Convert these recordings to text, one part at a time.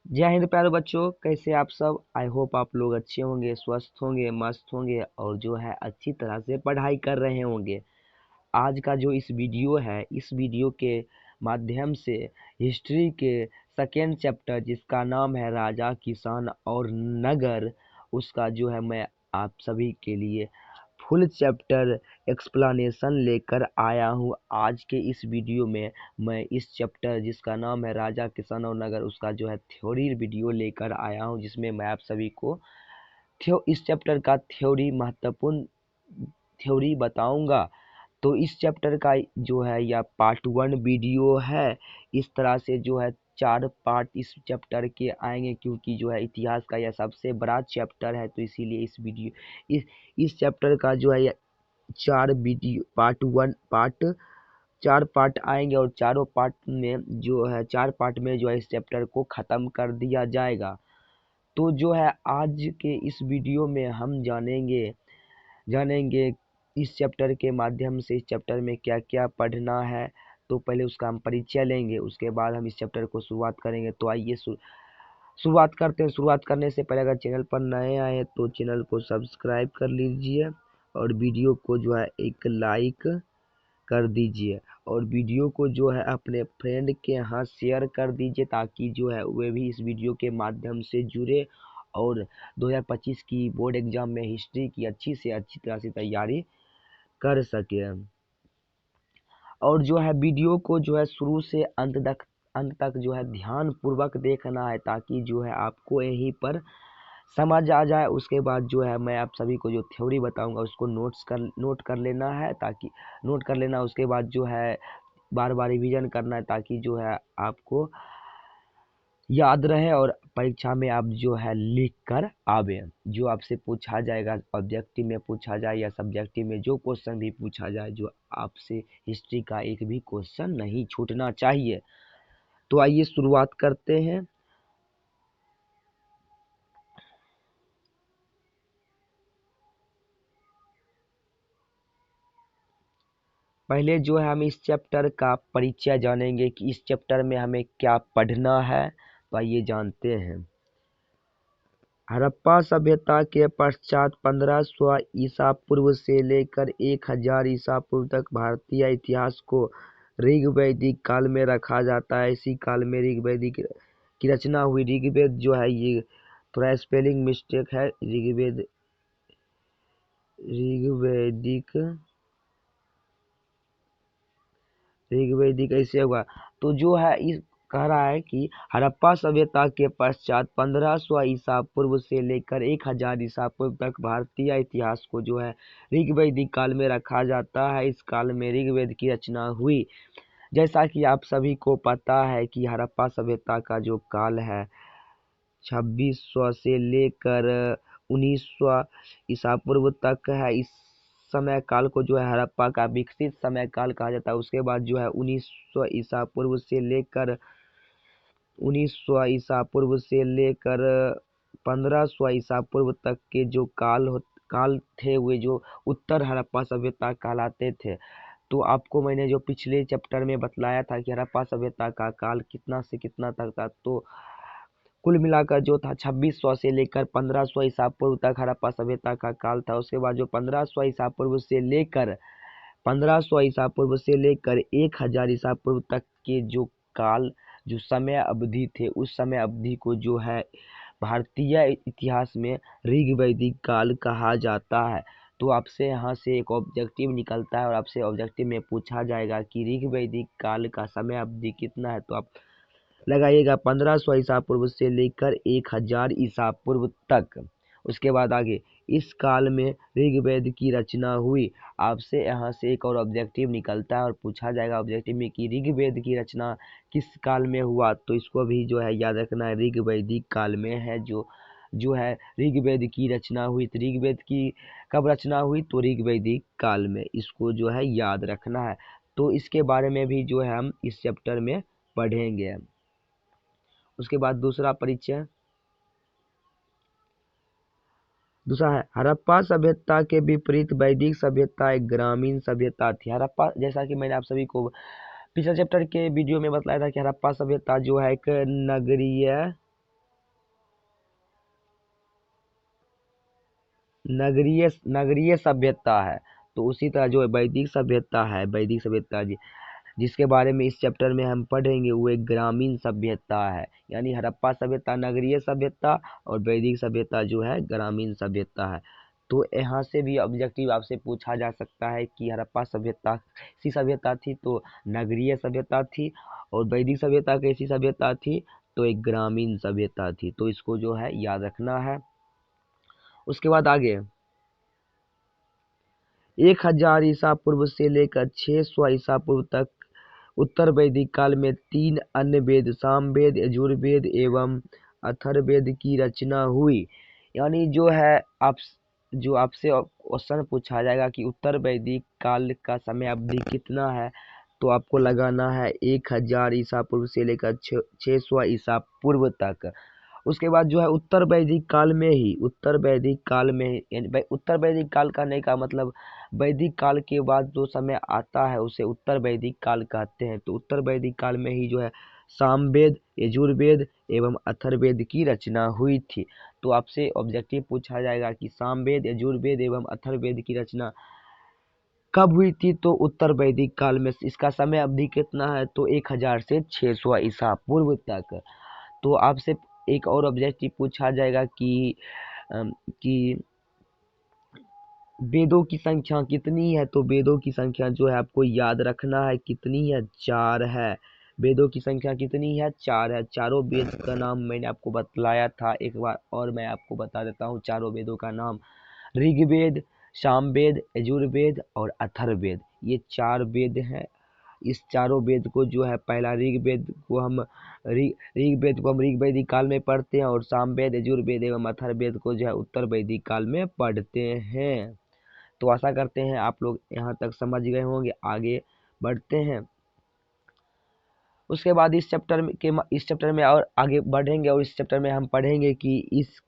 जय हिंद प्यारे बच्चों, कैसे आप सब। आई होप आप लोग अच्छे होंगे, स्वस्थ होंगे, मस्त होंगे और जो है अच्छी तरह से पढ़ाई कर रहे होंगे। आज का जो इस वीडियो है, इस वीडियो के माध्यम से हिस्ट्री के सेकेंड चैप्टर जिसका नाम है राजा, किसान और नगर, उसका जो है मैं आप सभी के लिए फुल चैप्टर एक्सप्लेनेशन लेकर आया हूँ। आज के इस वीडियो में मैं इस चैप्टर जिसका नाम है राजा, किसान और नगर, उसका जो है थ्योरी वीडियो लेकर आया हूँ, जिसमें मैं आप सभी को इस चैप्टर का थ्योरी, महत्वपूर्ण थ्योरी बताऊंगा। तो इस चैप्टर का जो है यह पार्ट 1 वीडियो है। इस तरह से जो है 4 पार्ट इस चैप्टर के आएंगे, क्योंकि जो है इतिहास का यह सबसे बड़ा चैप्टर है। तो इसीलिए इस वीडियो इस चैप्टर का जो है यह 4 वीडियो पार्ट 4 पार्ट आएंगे, और चारों पार्ट में जो है 4 पार्ट में जो है इस चैप्टर को ख़त्म कर दिया जाएगा। तो जो है आज के इस वीडियो में हम जानेंगे इस चैप्टर के माध्यम से इस चैप्टर में क्या क्या पढ़ना है। तो पहले उसका हम परिचय लेंगे, उसके बाद हम इस चैप्टर को शुरुआत करेंगे। तो आइए शुरुआत करते हैं। शुरुआत करने से पहले अगर चैनल पर नए आए तो चैनल को सब्सक्राइब कर लीजिए, और वीडियो को जो है एक लाइक कर दीजिए, और वीडियो को जो है अपने फ्रेंड के यहाँ शेयर कर दीजिए, ताकि जो है वे भी इस वीडियो के माध्यम से जुड़े और 2025 की बोर्ड एग्जाम में हिस्ट्री की अच्छी से अच्छी तरह से तैयारी कर सके। और जो है वीडियो को जो है शुरू से अंत तक जो है ध्यान पूर्वक देखना है, ताकि जो है आपको यहीं पर समझ आ जाए। उसके बाद जो है मैं आप सभी को जो थ्योरी बताऊंगा उसको नोट कर लेना है, ताकि नोट कर लेना। उसके बाद जो है बार बार रिवीजन करना है, ताकि जो है आपको याद रहे और परीक्षा में आप जो है लिख कर आवे। जो आपसे पूछा जाएगा, ऑब्जेक्टिव में पूछा जाए या सब्जेक्टिव में, जो क्वेश्चन भी पूछा जाए, जो आपसे हिस्ट्री का एक भी क्वेश्चन नहीं छूटना चाहिए। तो आइए शुरुआत करते हैं। पहले जो है हम इस चैप्टर का परिचय जानेंगे कि इस चैप्टर में हमें क्या पढ़ना है। तो आइए जानते हैं। हड़प्पा सभ्यता के पश्चात 1500 ईसा पूर्व से लेकर 1000 ईसा पूर्व तक भारतीय इतिहास को ऋग्वैदिक काल में रखा जाता है। इसी काल में ऋग्वेदिक की रचना हुई। ऋग्वेद जो है, ये थोड़ा स्पेलिंग मिस्टेक है, ऋग्वेदिक ऋग्वेदिक ऐसे होगा। तो जो है इस कह रहा है कि हड़प्पा सभ्यता के पश्चात 1500 ईसा पूर्व से लेकर 1000 ईसा पूर्व तक भारतीय इतिहास को जो है ऋग्वैदिक काल में रखा जाता है। इस काल में ऋग्वेद की रचना हुई। जैसा कि आप सभी को पता है कि हड़प्पा सभ्यता का जो काल है 2600 से लेकर 1900 ईसा पूर्व तक है। इस समय काल को जो है हड़प्पा का विकसित समय काल कहा जाता है। उसके बाद जो है 1900 ईसा पूर्व से लेकर 1500 ईसा पूर्व तक के जो काल थे, वे जो उत्तर हड़प्पा सभ्यता कहलाते थे। तो आपको मैंने जो पिछले चैप्टर में बतलाया था कि हड़प्पा सभ्यता का काल कितना से कितना तक था, तो कुल मिलाकर जो था 2600 से लेकर 1500 ईसा पूर्व तक हड़प्पा सभ्यता का काल था। उसके बाद जो 1500 ईसा पूर्व से लेकर 1000 ईसा पूर्व तक के जो काल, जो समय अवधि थे, उस समय अवधि को जो है भारतीय इतिहास में ऋग्वैदिक काल कहा जाता है। तो आपसे यहाँ से एक ऑब्जेक्टिव निकलता है, और आपसे ऑब्जेक्टिव में पूछा जाएगा कि ऋग्वैदिक काल का समय अवधि कितना है। तो आप लगाइएगा 1500 ईसा पूर्व से लेकर 1000 ईसा पूर्व तक। उसके बाद आगे, इस काल में ऋग्वेद की रचना हुई। आपसे यहाँ से एक और ऑब्जेक्टिव निकलता है, और पूछा जाएगा ऑब्जेक्टिव में कि ऋग्वेद की रचना किस काल में हुआ। तो इसको भी जो है याद रखना है, ऋग्वैदिक काल में है जो है ऋग्वेद की रचना हुई। तो ऋग्वेद की कब रचना हुई? तो ऋग्वैदिक काल में। इसको जो है याद रखना है। तो इसके बारे में भी जो है हम इस चैप्टर में पढ़ेंगे। उसके बाद दूसरा है हड़प्पा सभ्यता के विपरीत वैदिक सभ्यता एक ग्रामीण सभ्यता थी। हड़प्पा, जैसा कि मैंने आप सभी को पिछले चैप्टर के वीडियो में बताया था कि हड़प्पा सभ्यता जो है एक नगरीय नगरीय नगरीय सभ्यता है। तो उसी तरह जो वैदिक सभ्यता है, वैदिक सभ्यता जिसके बारे में इस चैप्टर में हम पढ़ेंगे वो एक ग्रामीण सभ्यता है। यानी हड़प्पा सभ्यता नगरीय सभ्यता और वैदिक सभ्यता जो है ग्रामीण सभ्यता है। तो यहाँ से भी ऑब्जेक्टिव आपसे पूछा जा सकता है कि हड़प्पा सभ्यता कैसी सभ्यता थी, तो नगरीय सभ्यता थी, और वैदिक सभ्यता कैसी सभ्यता थी, तो एक ग्रामीण सभ्यता थी। तो इसको जो है याद रखना है। उसके बाद आगे 1000 ईसा पूर्व से लेकर 600 ईसा पूर्व तक उत्तर वैदिक काल में 3 अन्य वेद सामवेद, यजुर्वेद एवं अथर्ववेद की रचना हुई। यानी जो है जो आपसे क्वेश्चन पूछा जाएगा कि उत्तर वैदिक काल का समय अवधि कितना है, तो आपको लगाना है 1000 ईसा पूर्व से लेकर 600 ईसा पूर्व तक। उसके बाद जो है उत्तर वैदिक काल में ही, उत्तर वैदिक काल में ही, यानी उत्तर वैदिक काल कहने का मतलब वैदिक काल के बाद जो समय आता है उसे उत्तर वैदिक काल कहते हैं। तो उत्तर वैदिक काल में ही जो है सामवेद, यजुर्वेद एवं अथर्ववेद की रचना हुई थी। तो आपसे ऑब्जेक्टिव पूछा जाएगा कि सामवेद, यजुर्वेद एवं अथर्ववेद की रचना कब हुई थी, तो उत्तर वैदिक काल में। इसका समय अवधि कितना है, तो 1000 से 600 ईसा पूर्व तक। तो आपसे एक और ऑब्जेक्टिव पूछा जाएगा कि वेदों की संख्या कितनी है, तो वेदों की संख्या जो है आपको याद रखना है कितनी है, 4 है। वेदों की संख्या कितनी है, 4 है। चारों वेद का नाम मैंने आपको बतलाया था, एक बार और मैं आपको बता देता हूँ चारों वेदों का नाम। ऋग्वेद, सामवेद, यजुर्वेद और अथर्ववेद, ये 4 वेद हैं। इस चारों वेद को जो है पहला ऋग्वेद को हम ऋग्वैदिक काल में पढ़ते हैं, और सामवेद, यजुर्वेद एवं अथर्ववेद को जो है उत्तर वैदिक काल में पढ़ते हैं। तो आशा करते हैं आप लोग यहाँ तक समझ गए होंगे। आगे बढ़ते हैं। उसके बाद इस चैप्टर में और आगे बढ़ेंगे, और इस चैप्टर में हम पढ़ेंगे कि इस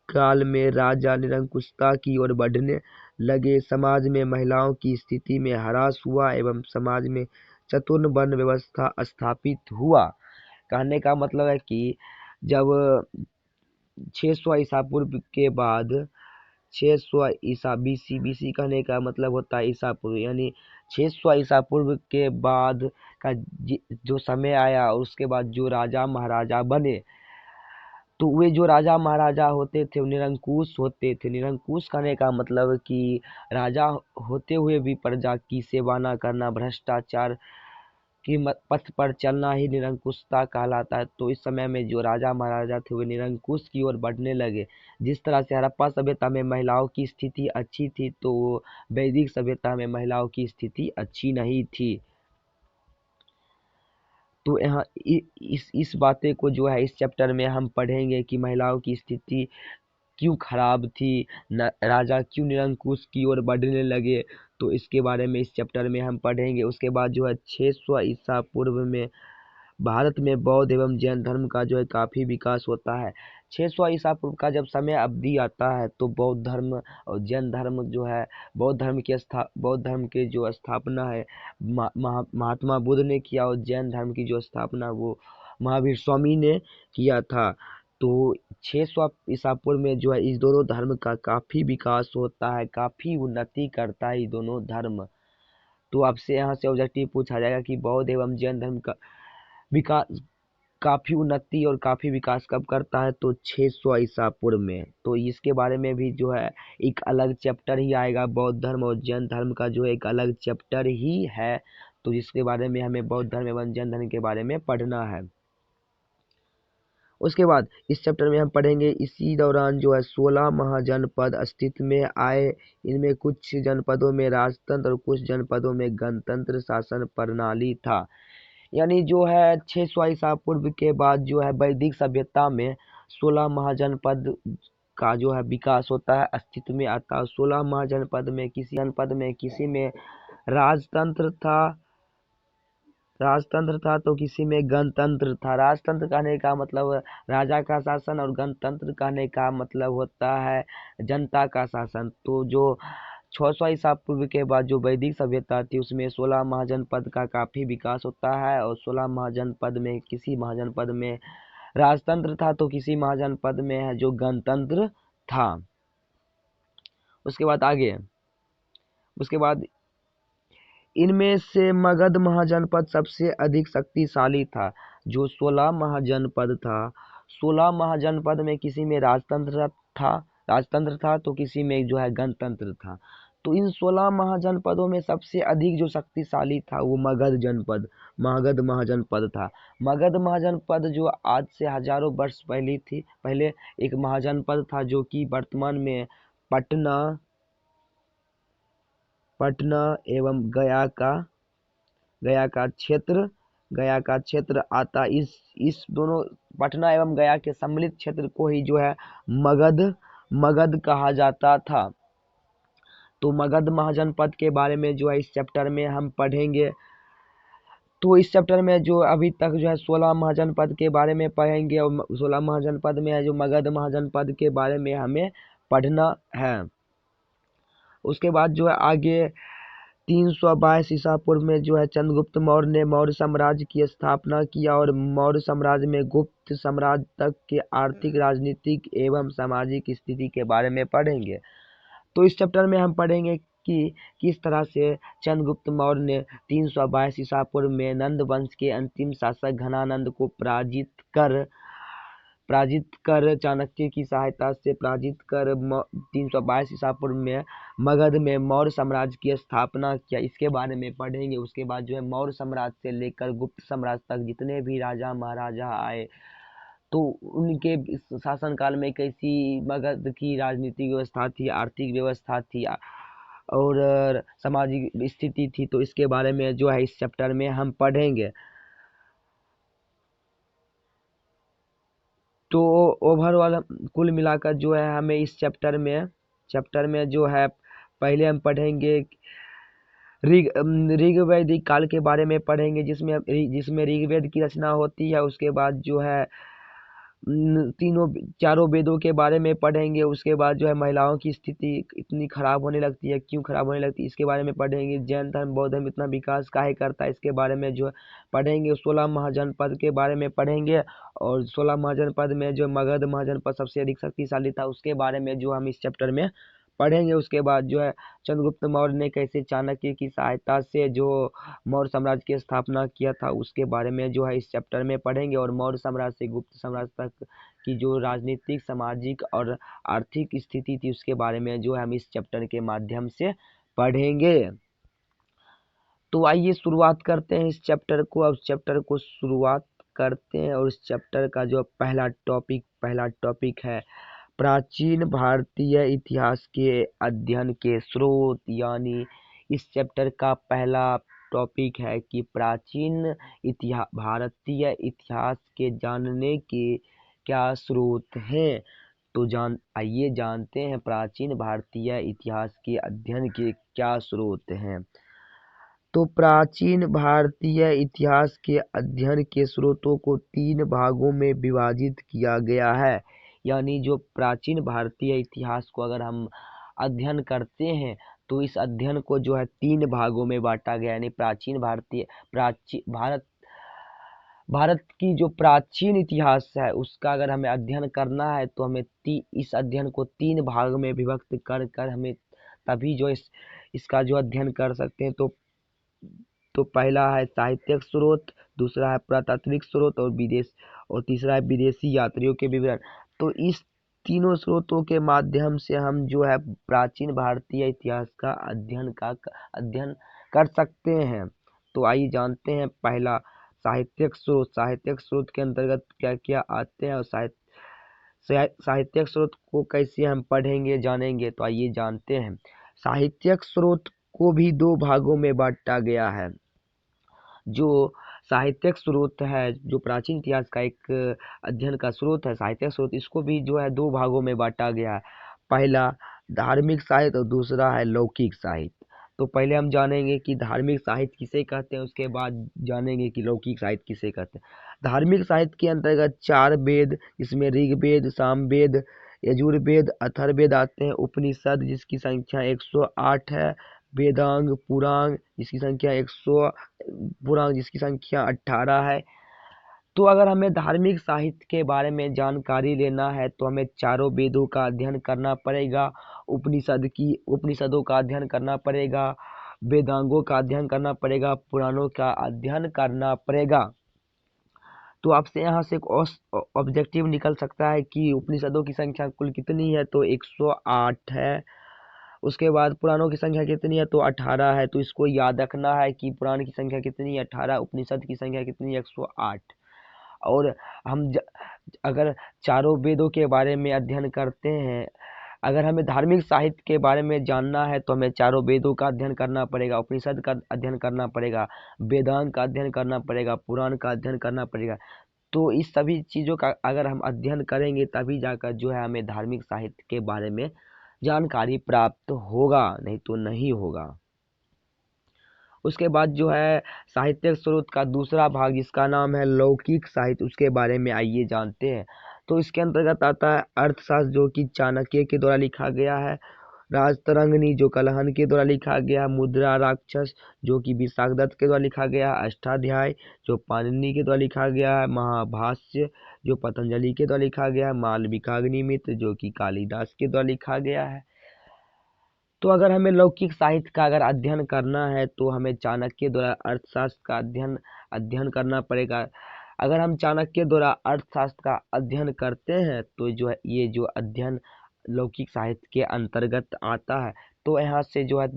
काल में राजा निरंकुशता की ओर बढ़ने लगे, समाज में महिलाओं की स्थिति में ह्रास हुआ एवं समाज में चतुर्न वर्ण व्यवस्था स्थापित हुआ। कहने का मतलब है कि जब 600 ईसा पूर्व के बाद 600 ईसा बीसी कहने का मतलब होता है ईसा पूर्व, यानी 600 ईसा पूर्व के बाद का जो समय आया, और उसके बाद जो राजा महाराजा बने, तो वे जो राजा महाराजा होते थे वो निरंकुश होते थे। निरंकुश कहने का मतलब कि राजा होते हुए भी प्रजा की सेवा न करना, भ्रष्टाचार की पथ पर चलना ही निरंकुशता कहलाता है। तो इस समय में जो राजा महाराजा थे वे निरंकुश की ओर बढ़ने लगे। जिस तरह से हड़प्पा सभ्यता में महिलाओं की स्थिति अच्छी थी, तो वैदिक सभ्यता में महिलाओं की स्थिति अच्छी नहीं थी। तो यहाँ इस बातें को जो है इस चैप्टर में हम पढ़ेंगे कि महिलाओं की स्थिति क्यों खराब थी, राजा क्यों निरंकुश की ओर बढ़ने लगे, तो इसके बारे में इस चैप्टर में हम पढ़ेंगे। उसके बाद जो है 600 ईसा पूर्व में भारत में बौद्ध एवं जैन धर्म का जो है काफ़ी विकास होता है। 600 ईसा पूर्व का जब समय अवधि आता है, तो बौद्ध धर्म और जैन धर्म जो है, बौद्ध धर्म के जो स्थापना है महात्मा बुद्ध ने किया, और जैन धर्म की जो स्थापना वो महावीर स्वामी ने किया था। तो 600 ईसा पूर्व में जो है इस दोनों धर्म का काफ़ी विकास होता है, काफ़ी उन्नति करता है ये दोनों धर्म। तो आपसे यहाँ से ऑब्जेक्टिव पूछा जाएगा कि बौद्ध एवं जैन धर्म का विकास काफ़ी उन्नति और काफ़ी विकास कब करता है, तो 600 ईसा पूर्व में। तो इसके बारे में भी जो है एक अलग चैप्टर ही आएगा। बौद्ध धर्म और जैन धर्म का जो है एक अलग चैप्टर ही है, तो जिसके बारे में हमें बौद्ध धर्म एवं जैन धर्म के बारे में पढ़ना है। उसके बाद इस चैप्टर में हम पढ़ेंगे इसी दौरान जो है 16 महाजनपद अस्तित्व में आए। इनमें कुछ जनपदों में राजतंत्र और कुछ जनपदों में गणतंत्र शासन प्रणाली था। यानी जो है 600 ईसा पूर्व के बाद जो है वैदिक सभ्यता में 16 महाजनपद का जो है विकास होता है, अस्तित्व में आता है। 16 महाजनपद में किसी में राजतंत्र था तो किसी में गणतंत्र था। राजतंत्र कहने का मतलब राजा का शासन, और गणतंत्र कहने का मतलब होता है जनता का शासन। तो जो 600 ईसा पूर्व के बाद जो वैदिक सभ्यता थी उसमें 16 महाजनपद का काफ़ी विकास होता है, और 16 महाजनपद में किसी महाजनपद में राजतंत्र था तो किसी महाजनपद में है जो गणतंत्र था। उसके बाद आगे, उसके बाद इनमें से मगध महाजनपद सबसे अधिक शक्तिशाली था। जो 16 महाजनपद था, 16 महाजनपद में किसी में राजतंत्र था तो किसी में जो है गणतंत्र था। तो इन 16 महाजनपदों में सबसे अधिक जो शक्तिशाली था वो मगध महाजनपद था। मगध महाजनपद जो आज से हजारों वर्ष पहले एक महाजनपद था, जो कि वर्तमान में पटना एवं गया का क्षेत्र आता। इस दोनों पटना एवं गया के सम्मिलित क्षेत्र को ही जो है मगध कहा जाता था। तो मगध महाजनपद के बारे में जो है इस चैप्टर में हम पढ़ेंगे। तो इस चैप्टर में जो अभी तक जो है 16 महाजनपद के बारे में पढ़ेंगे, और 16 महाजनपद में है जो मगध महाजनपद के बारे में हमें पढ़ना है। उसके बाद जो है आगे 322 ईसा पूर्व में जो है चंद्रगुप्त मौर्य ने मौर्य साम्राज्य की स्थापना किया, और मौर्य साम्राज्य में गुप्त साम्राज्य तक के आर्थिक, राजनीतिक एवं सामाजिक स्थिति के बारे में पढ़ेंगे। तो इस चैप्टर में हम पढ़ेंगे कि किस तरह से चंद्रगुप्त मौर्य ने 322 ईसा पूर्व में नंद वंश के अंतिम शासक घनानंद को पराजित कर चाणक्य की सहायता से 322 ईसा पूर्व में मगध में मौर्य साम्राज्य की स्थापना किया, इसके बारे में पढ़ेंगे। उसके बाद जो है मौर्य साम्राज्य से लेकर गुप्त साम्राज्य तक जितने भी राजा महाराजा आए, तो उनके शासनकाल में कैसी मगध की राजनीतिक व्यवस्था थी, आर्थिक व्यवस्था थी और सामाजिक स्थिति थी, तो इसके बारे में जो है इस चैप्टर में हम पढ़ेंगे। तो ओवरऑल कुल मिलाकर जो है हमें इस चैप्टर में जो है पहले हम पढ़ेंगे ऋग्वैदिक काल के बारे में पढ़ेंगे, जिसमें ऋग्वेद की रचना होती है। उसके बाद जो है चारों वेदों के बारे में पढ़ेंगे। उसके बाद जो है महिलाओं की स्थिति इतनी खराब होने लगती है, क्यों खराब होने लगती है, इसके बारे में पढ़ेंगे। जैन धर्म, बौद्ध धर्म इतना विकास काहे करता है, इसके बारे में जो है पढ़ेंगे। 16 महाजनपद के बारे में पढ़ेंगे, और 16 महाजनपद में जो मगध महाजनपद सबसे अधिक शक्तिशाली था उसके बारे में जो हम इस चैप्टर में पढ़ेंगे। उसके बाद जो है चंद्रगुप्त मौर्य ने कैसे चाणक्य की सहायता से जो मौर्य साम्राज्य की स्थापना किया था उसके बारे में जो है इस चैप्टर में पढ़ेंगे, और मौर्य साम्राज्य से गुप्त साम्राज्य तक की जो राजनीतिक, सामाजिक और आर्थिक स्थिति थी उसके बारे में जो है हम इस चैप्टर के माध्यम से पढ़ेंगे। तो आइए शुरुआत करते हैं इस चैप्टर को। अब चैप्टर को शुरुआत करते हैं, और इस चैप्टर का जो पहला टॉपिक है प्राचीन भारतीय इतिहास के अध्ययन के स्रोत। यानी इस चैप्टर का पहला टॉपिक है कि प्राचीन भारतीय इतिहास के जानने के क्या स्रोत हैं। तो आइए जानते हैं प्राचीन भारतीय इतिहास के अध्ययन के क्या स्रोत हैं। तो प्राचीन भारतीय इतिहास के अध्ययन के स्रोतों को 3 भागों में विभाजित किया गया है। यानी जो प्राचीन भारतीय इतिहास को अगर हम अध्ययन करते हैं तो इस अध्ययन को जो है 3 भागों में बांटा गया। यानी भारत की जो प्राचीन इतिहास है उसका अगर हमें अध्ययन करना है तो हमें इस अध्ययन को 3 भाग में विभक्त कर हमें तभी जो इसका जो अध्ययन कर सकते हैं। तो पहला है साहित्यिक स्रोत, दूसरा है पुरातात्विक स्रोत, और तीसरा है विदेशी यात्रियों के विवरण। तो इस तीनों स्रोतों के माध्यम से हम जो है प्राचीन भारतीय इतिहास का अध्ययन कर सकते हैं। तो आइए जानते हैं पहला साहित्यिक स्रोत। साहित्यिक स्रोत के अंतर्गत क्या क्या आते हैं, और साहित्यिक स्रोत को कैसे हम पढ़ेंगे, जानेंगे। तो आइए जानते हैं। साहित्यिक स्रोत को भी 2 भागों में बांटा गया है। जो साहित्यिक स्रोत है, जो प्राचीन इतिहास का एक अध्ययन का स्रोत है, साहित्यिक स्रोत, इसको भी जो है 2 भागों में बांटा गया है। पहला धार्मिक साहित्य और दूसरा है लौकिक साहित्य। तो पहले हम जानेंगे कि धार्मिक साहित्य किसे कहते हैं, उसके बाद जानेंगे कि लौकिक साहित्य किसे कहते हैं। धार्मिक साहित्य के अंतर्गत 4 वेद, जिसमें ऋग्वेद, सामवेद, यजुर्वेद, अथर्ववेद आते हैं। उपनिषद जिसकी संख्या 108 है। वेदांग, पुराण जिसकी संख्या 18 है। तो अगर हमें धार्मिक साहित्य के बारे में जानकारी लेना है तो हमें चारों वेदों का अध्ययन करना पड़ेगा, उपनिषदों का अध्ययन करना पड़ेगा, वेदांगों का अध्ययन करना पड़ेगा, पुराणों का अध्ययन करना पड़ेगा। तो आपसे यहाँ से एक ऑब्जेक्टिव निकल सकता है कि उपनिषदों की संख्या कुल कितनी है, तो 108 है। उसके बाद पुराणों की संख्या कितनी है, तो 18 है। तो इसको याद रखना है कि पुराण की संख्या कितनी है, 18, उपनिषद की संख्या कितनी है, 108। और हम अगर चारों वेदों के बारे में अध्ययन करते हैं, अगर हमें धार्मिक साहित्य के बारे में जानना है तो हमें चारों वेदों का अध्ययन करना पड़ेगा, उपनिषद का अध्ययन करना पड़ेगा, वेदांग का अध्ययन करना पड़ेगा, पुराण का अध्ययन करना पड़ेगा। तो इस सभी चीज़ों का अगर हम अध्ययन करेंगे तभी जाकर जो है हमें धार्मिक साहित्य के बारे में जानकारी प्राप्त होगा, नहीं तो नहीं होगा। उसके बाद जो है साहित्यिक स्रोत का दूसरा भाग जिसका नाम है लौकिक साहित्य, उसके बारे में आइए जानते हैं। तो इसके अंतर्गत आता है अर्थशास्त्र जो कि चाणक्य के द्वारा लिखा गया है, राजतरंगिणी जो कलहन के द्वारा लिखा गया, मुद्रा राक्षस जो कि विशाखदत्त के द्वारा लिखा गया, अष्टाध्याय जो पाणिनि के द्वारा लिखा गया है, महाभाष्य जो पतंजलि के द्वारा लिखा गया है, मालविकाग्निमित्र जो कि कालिदास के द्वारा लिखा गया है। तो अगर हमें लौकिक साहित्य का अगर अध्ययन करना है तो हमें चाणक्य द्वारा अर्थशास्त्र का अध्ययन करना पड़ेगा। अगर हम चाणक्य द्वारा अर्थशास्त्र का अध्ययन करते हैं तो जो है ये जो अध्ययन लौकिक साहित्य के अंतर्गत आता है। तो यहाँ से जो है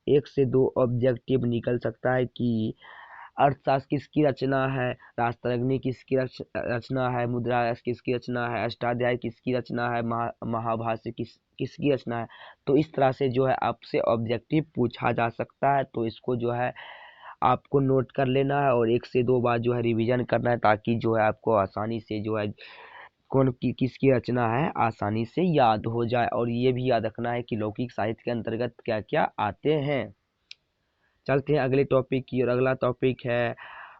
एक से दो ऑब्जेक्टिव निकल सकता है कि अर्थशास्त्र किसकी रचना है, राजतरंगिणी किसकी रचना है, मुद्रा किसकी रचना है, अष्टाध्याय किसकी रचना है, महाभाष्य किसकी रचना है। तो इस तरह से जो है आपसे ऑब्जेक्टिव पूछा जा सकता है। तो इसको जो है आपको नोट कर लेना है और एक से दो बार जो है रिवीजन करना है, ताकि जो है आपको आसानी से जो है किसकी रचना है आसानी से याद हो जाए। और ये भी याद रखना है कि लौकिक साहित्य के अंतर्गत क्या क्या आते हैं। चलते हैं अगले टॉपिक की, और अगला टॉपिक है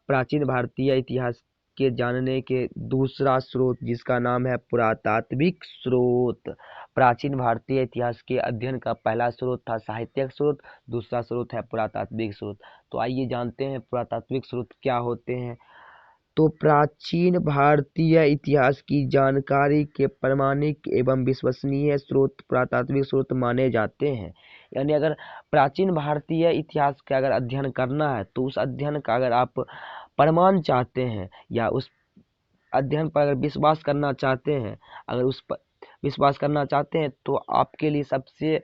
प्राचीन भारतीय इतिहास के जानने के दूसरा स्रोत जिसका नाम है पुरातात्विक स्रोत। प्राचीन भारतीय इतिहास के अध्ययन का पहला स्रोत था साहित्यिक स्रोत, दूसरा स्रोत है पुरातात्विक स्रोत। तो आइए जानते हैं पुरातात्विक स्रोत क्या होते हैं। तो प्राचीन भारतीय इतिहास की जानकारी के प्रामाणिक एवं विश्वसनीय स्रोत पुरातात्विक स्रोत माने जाते हैं। यानी अगर प्राचीन भारतीय इतिहास का अगर अध्ययन करना है तो उस अध्ययन का अगर आप प्रमाण चाहते हैं या उस अध्ययन पर अगर विश्वास करना चाहते हैं, अगर उस पर विश्वास करना चाहते हैं तो आपके लिए सबसे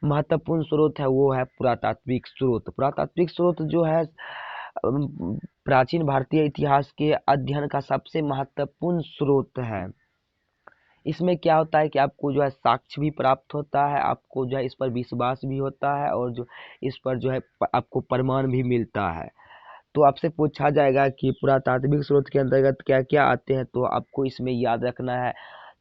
महत्वपूर्ण स्रोत है वो है पुरातात्विक स्रोत। पुरातात्विक स्रोत जो है प्राचीन भारतीय इतिहास के अध्ययन का सबसे महत्वपूर्ण स्रोत है। इसमें क्या होता है कि आपको जो है साक्ष्य भी प्राप्त होता है, आपको जो है इस पर विश्वास भी होता है, और जो इस पर जो है आपको प्रमाण भी मिलता है। तो आपसे पूछा जाएगा कि पुरातात्विक स्रोत के अंतर्गत क्या क्या आते हैं, तो आपको इसमें याद रखना है।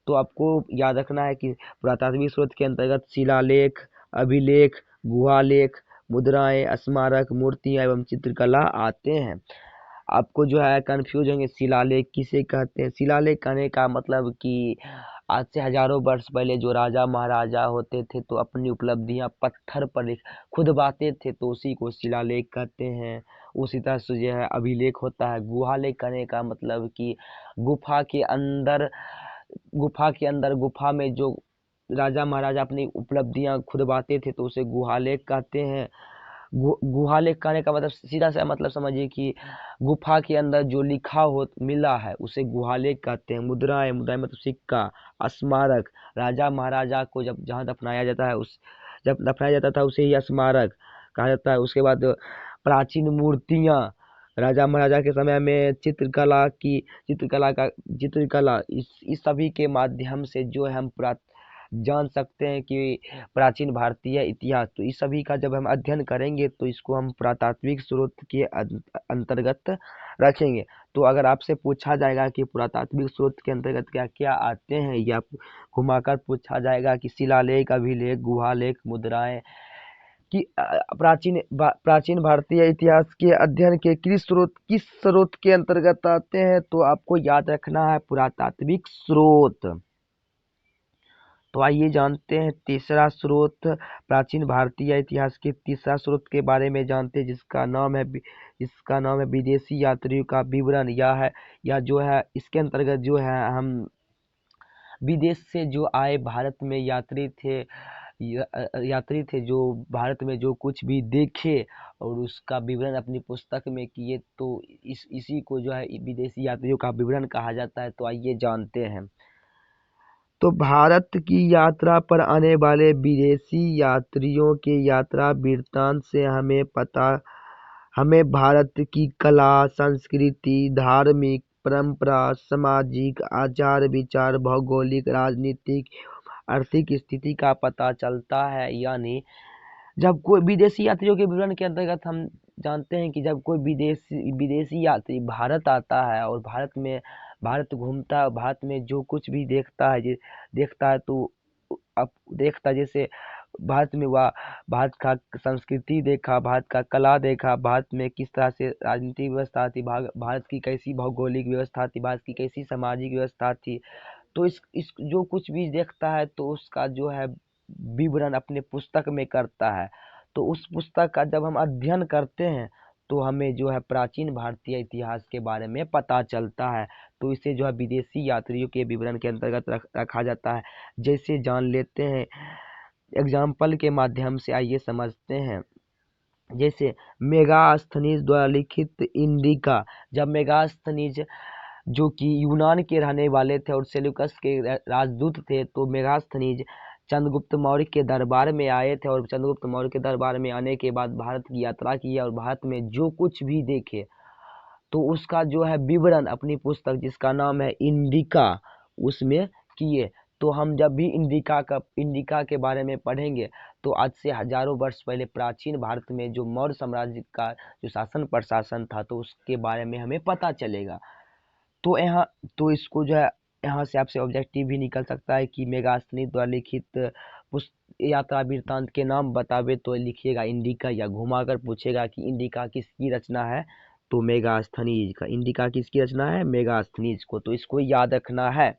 तो आपको याद रखना है कि पुरातात्विक स्रोत के अंतर्गत शिलालेख, अभिलेख, गुहालेख, मुद्राएं, स्मारक, मूर्तियां एवं चित्रकला आते हैं। आपको जो है कंफ्यूज होंगे शिलालेख किसे कहते हैं। शिलालेख कहने का मतलब कि आज से हजारों वर्ष पहले जो राजा महाराजा होते थे तो अपनी उपलब्धियां पत्थर पर खुदवाते थे, तो उसी को शिलालेख कहते हैं। उसी तरह से जो है अभिलेख होता है। गुहालेख कहने का मतलब कि गुफा में जो राजा महाराजा अपनी उपलब्धियां खुदवाते थे तो उसे गुहालेख कहते हैं। गुहालेख कहने का मतलब सीधा सा मतलब समझिए कि गुफा के अंदर जो लिखा हो मिला है उसे गुहालेख कहते हैं। मुद्राएं मतलब सिक्का, स्मारक, राजा महाराजा को जब जहाँ दफनाया जाता है जब दफनाया जाता था उसे ही स्मारक कहा जाता है। उसके बाद प्राचीन मूर्तियां, राजा महाराजा के समय में चित्रकला इस सभी के माध्यम से जो है हम जान सकते हैं कि प्राचीन भारतीय इतिहास। तो इस सभी का जब हम अध्ययन करेंगे तो इसको हम पुरातात्विक स्रोत के अंतर्गत रखेंगे। तो अगर आपसे पूछा जाएगा कि पुरातात्विक स्रोत के अंतर्गत क्या क्या आते हैं, या घुमाकर पूछा जाएगा कि शिलालेख, अभिलेख, गुहालेख, मुद्राएं कि प्राचीन भारतीय इतिहास के अध्ययन के किस स्रोत के अंतर्गत आते हैं, तो आपको याद रखना है पुरातात्विक स्रोत। तो आइए जानते हैं तीसरा स्रोत, प्राचीन भारतीय इतिहास के तीसरा स्रोत के बारे में जानते हैं, जिसका नाम है विदेशी यात्रियों का विवरण। या जो है इसके अंतर्गत जो है हम विदेश से जो आए भारत में यात्री थे जो भारत में जो कुछ भी देखे और उसका विवरण अपनी पुस्तक में किए, तो इसी को जो है विदेशी यात्रियों का विवरण कहा जाता है। तो आइए जानते हैं। तो भारत की यात्रा पर आने वाले विदेशी यात्रियों के यात्रा वृत्तांत से हमें भारत की कला, संस्कृति, धार्मिक परंपरा, सामाजिक आचार विचार, भौगोलिक, राजनीतिक, आर्थिक स्थिति का पता चलता है। यानी जब कोई विदेशी यात्रियों के विवरण के अंतर्गत हम जानते हैं कि जब कोई विदेशी यात्री भारत आता है और भारत घूमता है, भारत में जो कुछ भी देखता है तो अब देखता है, जैसे भारत में वह भारत का संस्कृति देखा, भारत का कला देखा, भारत में किस तरह से राजनीतिक व्यवस्था थी, भारत की कैसी भौगोलिक व्यवस्था थी, भारत की कैसी सामाजिक व्यवस्था थी। तो इस जो कुछ भी देखता है तो उसका जो है विवरण अपने पुस्तक में करता है। तो उस पुस्तक का जब हम अध्ययन करते हैं तो हमें जो है प्राचीन भारतीय इतिहास के बारे में पता चलता है। तो इसे जो है विदेशी यात्रियों के विवरण के अंतर्गत रखा जाता है। जैसे जान लेते हैं एग्जाम्पल के माध्यम से, आइए समझते हैं। जैसे मेगास्थनीज द्वारा लिखित इंडिका। जब मेगास्थनीज जो कि यूनान के रहने वाले थे और सेल्यूकस के राजदूत थे, तो मेगास्थनीज चंद्रगुप्त मौर्य के दरबार में आए थे और चंद्रगुप्त मौर्य के दरबार में आने के बाद भारत की यात्रा की और भारत में जो कुछ भी देखे तो उसका जो है विवरण अपनी पुस्तक जिसका नाम है इंडिका उसमें किए। तो हम जब भी इंडिका के बारे में पढ़ेंगे तो आज से हजारों वर्ष पहले प्राचीन भारत में जो मौर्य साम्राज्य का जो शासन प्रशासन था तो उसके बारे में हमें पता चलेगा। तो इसको जो है यहाँ से आपसे ऑब्जेक्टिव भी निकल सकता है कि मेगास्थनीज द्वारा लिखित यात्रा वृत्तांत के नाम बतावे तो लिखिएगा इंडिका, या घुमाकर पूछेगा कि इंडिका किसकी रचना है तो मेगास्थनीज का। इंडिका किसकी रचना है? मेगास्थनीज को। तो इसको याद रखना है।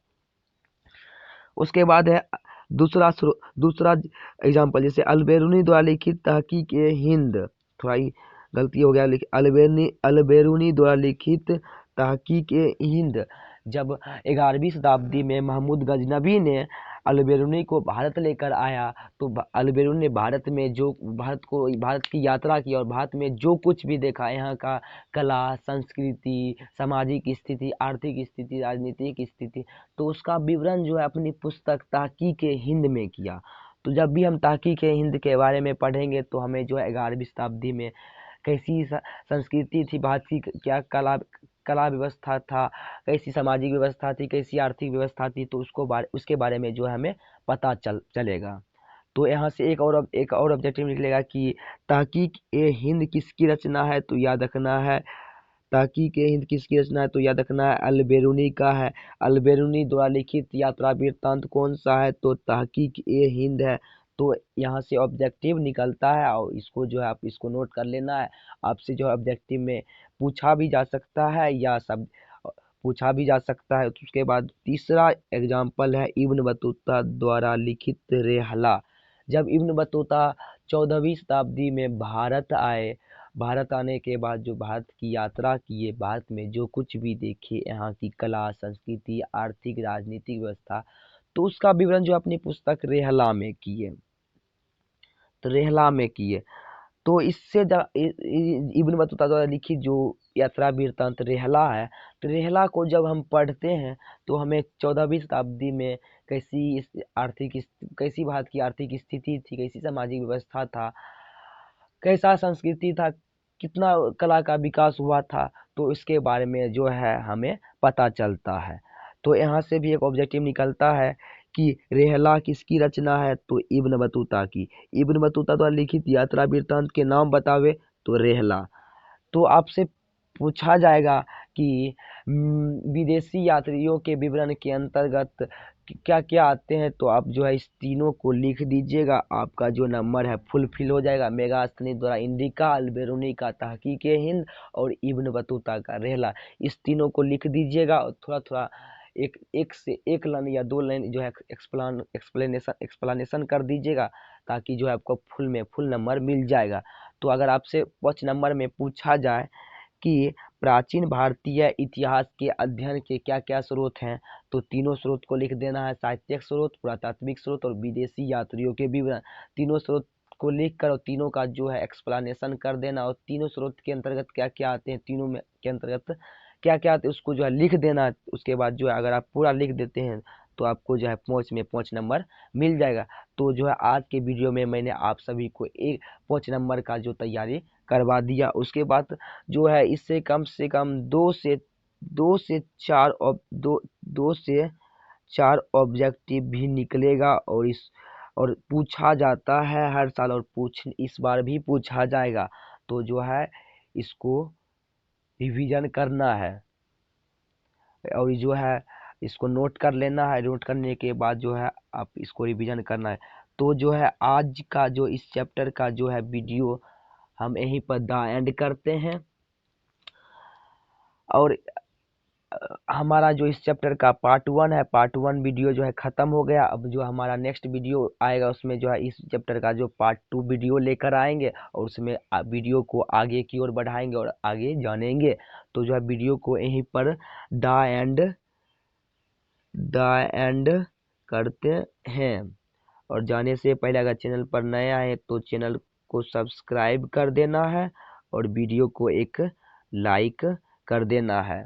उसके बाद है दूसरा एग्जाम्पल, जैसे अलबेरुनी द्वारा लिखित तहकीक ए हिंद। थोड़ा ही गलती हो गया, अलबेरुनी द्वारा लिखित तहकीक ए हिंद। जब 11वीं शताब्दी में महमूद गजनबी ने अलबेरुनी को भारत लेकर आया तो अलबेरुनी ने भारत की यात्रा की और भारत में जो कुछ भी देखा, यहाँ का कला, संस्कृति, सामाजिक स्थिति, आर्थिक स्थिति, राजनीतिक स्थिति, तो उसका विवरण जो है अपनी पुस्तक तहकीक हिंद में किया। तो जब भी हम तहकीक हिंद के बारे में पढ़ेंगे तो हमें जो है 11वीं शताब्दी में कैसी संस्कृति थी, भारत की क्या कला व्यवस्था था, कैसी सामाजिक व्यवस्था थी, कैसी आर्थिक व्यवस्था थी, तो उसके बारे में जो है हमें पता चलेगा। तो यहाँ से एक और ऑब्जेक्टिव निकलेगा कि तहकीक ए हिंद किसकी रचना है तो याद रखना है। तहकीक ए हिंद किसकी रचना है तो याद रखना है अलबेरुनी का है। अलबेरुनी द्वारा लिखित यात्रा वृत्तांत कौन सा है तो तहकीक ए हिंद है। तो यहाँ से ऑब्जेक्टिव निकलता है और इसको जो है आप इसको नोट कर लेना है। आपसे जो है ऑब्जेक्टिव में पूछा भी जा सकता है या सब पूछा भी जा सकता है। तो उसके बाद तीसरा एग्जाम्पल है इब्न बतूता द्वारा लिखित रेहला। जब इब्न बतूता 14वीं शताब्दी में भारत आए, भारत आने के बाद जो भारत की यात्रा किए, भारत में जो कुछ भी देखे, यहाँ की कला, संस्कृति, आर्थिक, राजनीतिक व्यवस्था, तो उसका विवरण जो अपनी पुस्तक रेहला में किए। तो रेहला में किए तो इससे इब्न बतूता द्वारा लिखित जो यात्रा वृत्तांत रेहला है, तो रेहला को जब हम पढ़ते हैं तो हमें 14वीं शताब्दी में कैसी भारत की आर्थिक स्थिति थी, कैसी सामाजिक व्यवस्था था, कैसा संस्कृति था, कितना कला का विकास हुआ था, तो इसके बारे में जो है हमें पता चलता है। तो यहाँ से भी एक ऑब्जेक्टिव निकलता है कि रेहला किसकी रचना है तो इब्न बतूता की। इब्न बतूता द्वारा लिखित यात्रा वृत्तांत के नाम बतावे तो रेहला। तो आपसे पूछा जाएगा कि विदेशी यात्रियों के विवरण के अंतर्गत क्या क्या आते हैं, तो आप जो है इस तीनों को लिख दीजिएगा, आपका जो नंबर है फुलफिल हो जाएगा। मेगास्थनीज द्वारा इंडिका, अलबेरुनी का तहकीक हिंद और इब्न बतूता का रेहला, इस तीनों को लिख दीजिएगा और थोड़ा थोड़ा एक एक से एक लाइन या 2 लाइन जो है एक्सप्लेनेशन कर दीजिएगा, ताकि जो है आपको फुल नंबर मिल जाएगा। तो अगर आपसे 5 नंबर में पूछा जाए कि प्राचीन भारतीय इतिहास के अध्ययन के क्या क्या स्रोत हैं, तो तीनों स्रोत को लिख देना है, साहित्यिक स्रोत, पुरातात्विक स्रोत और विदेशी यात्रियों के विवरण। तीनों स्रोत को लिख कर और तीनों का जो है एक्सप्लेनेशन कर देना, और तीनों स्रोत के अंतर्गत क्या क्या आते हैं, तीनों में के अंतर्गत क्या क्या आते हैं उसको जो है लिख देना। उसके बाद जो है अगर आप पूरा लिख देते हैं तो आपको जो है 5 नंबर मिल जाएगा। तो जो है आज के वीडियो में मैंने आप सभी को 5 नंबर का जो तैयारी करवा दिया। उसके बाद जो है इससे कम से कम 2 से 4 ऑब्जेक्टिव भी निकलेगा, और पूछा जाता है हर साल, और इस बार भी पूछा जाएगा। तो जो है इसको रिवीजन करना है, और जो है इसको नोट कर लेना है। नोट करने के बाद जो है आप इसको रिवीजन करना है। तो जो है आज का जो इस चैप्टर का जो है वीडियो हम यहीं पर द एंड करते हैं, और हमारा जो इस चैप्टर का पार्ट 1 है, पार्ट 1 वीडियो जो है ख़त्म हो गया। अब जो हमारा नेक्स्ट वीडियो आएगा उसमें जो है इस चैप्टर का जो पार्ट 2 वीडियो लेकर आएंगे, और उसमें वीडियो को आगे की ओर बढ़ाएंगे और आगे जानेंगे। तो जो है वीडियो को यहीं पर द एंड करते हैं। और जाने से पहले अगर चैनल पर नया है तो चैनल को सब्सक्राइब कर देना है, और वीडियो को एक लाइक कर देना है।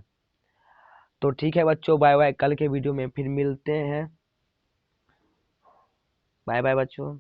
तो ठीक है बच्चों, बाय बाय, कल के वीडियो में फिर मिलते हैं। बाय बाय बच्चों।